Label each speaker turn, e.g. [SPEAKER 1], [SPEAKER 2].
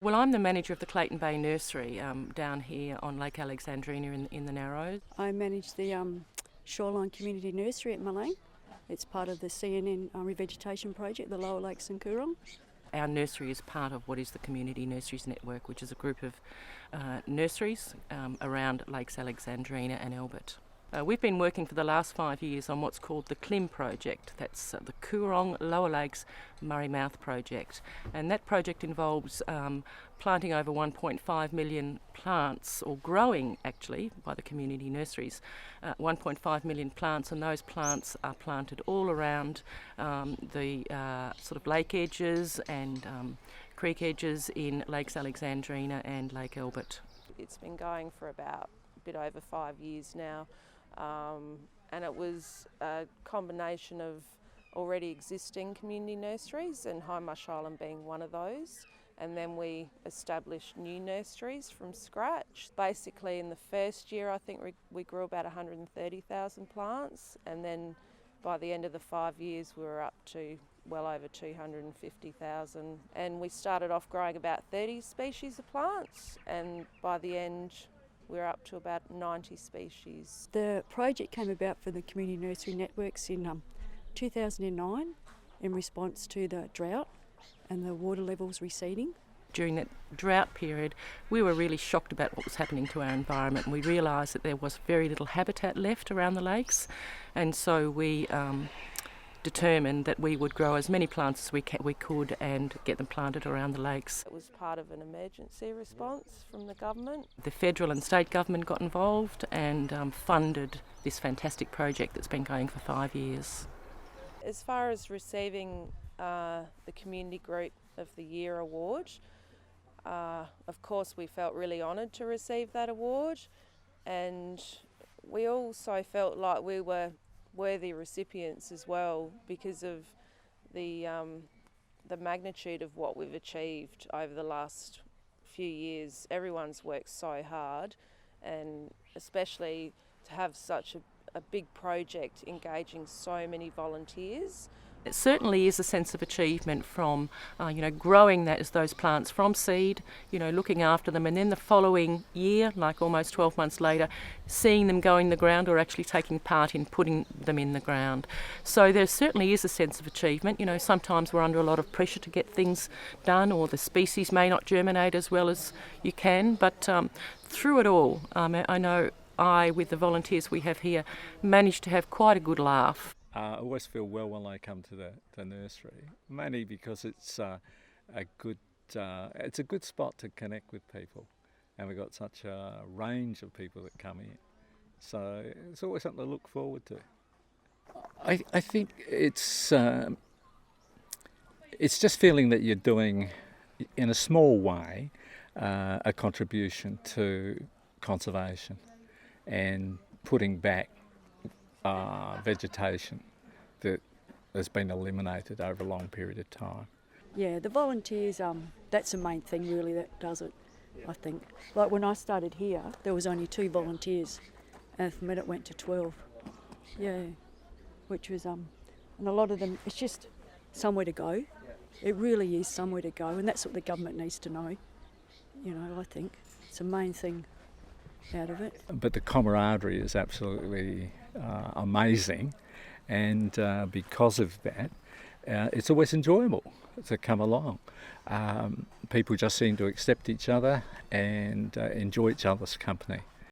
[SPEAKER 1] Well, I'm the manager of the Clayton Bay Nursery down here on Lake Alexandrina in the Narrows.
[SPEAKER 2] I manage the Shoreline Community Nursery at Malane. It's part of the CNN revegetation project, the Lower Lakes and Coorong.
[SPEAKER 1] Our nursery is part of what is the Community Nurseries Network, which is a group of nurseries around Lakes Alexandrina and Albert. We've been working for the last 5 years on what's called the CLIM project. That's the Coorong Lower Lakes Murray Mouth project. And that project involves planting over 1.5 million plants, or growing actually by the community nurseries, 1.5 million plants, and those plants are planted all around the sort of lake edges and creek edges in Lakes Alexandrina and Lake Albert.
[SPEAKER 3] It's been going for about a bit over 5 years now. And it was a combination of already existing community nurseries, and High Marsh Island being one of those. And then we established new nurseries from scratch. Basically in the first year I think we grew about 130,000 plants, and then by the end of the 5 years we were up to well over 250,000. And we started off growing about 30 species of plants, and by the end we're up to about 90 species.
[SPEAKER 2] The project came about for the Community Nursery Networks in 2009 in response to the drought and the water levels receding.
[SPEAKER 1] During that drought period, we were really shocked about what was happening to our environment, and we realised that there was very little habitat left around the lakes, and so we determined that we would grow as many plants as we could and get them planted around the lakes.
[SPEAKER 3] It was part of an emergency response from the government.
[SPEAKER 1] The federal and state government got involved and funded this fantastic project that's been going for 5 years.
[SPEAKER 3] As far as receiving the Community Group of the Year award, of course we felt really honoured to receive that award, and we also felt like we were worthy recipients as well because of the magnitude of what we've achieved over the last few years. Everyone's worked so hard, and especially to have such a big project engaging so many volunteers.
[SPEAKER 1] It certainly is a sense of achievement from, growing those plants from seed, looking after them, and then the following year, like almost 12 months later, seeing them go in the ground or actually taking part in putting them in the ground. So there certainly is a sense of achievement. Sometimes we're under a lot of pressure to get things done, or the species may not germinate as well as you can, but through it all, I know with the volunteers we have here, managed to have quite a good laugh.
[SPEAKER 4] I always feel well when I come to the nursery, mainly because it's a good spot to connect with people, and we've got such a range of people that come in, so it's always something to look forward to. I think it's just feeling that you're doing, in a small way, a contribution to conservation and putting back vegetation that has been eliminated over a long period of time.
[SPEAKER 2] Yeah, the volunteers, that's the main thing really that does it, I think. Like when I started here, there was only 2 volunteers, and from it went to 12. Yeah, which was, and a lot of them, it's just somewhere to go. It really is somewhere to go, and that's what the government needs to know. I think it's the main thing out of it.
[SPEAKER 4] But the camaraderie is absolutely amazing, and because of that, it's always enjoyable to come along. People just seem to accept each other and enjoy each other's company.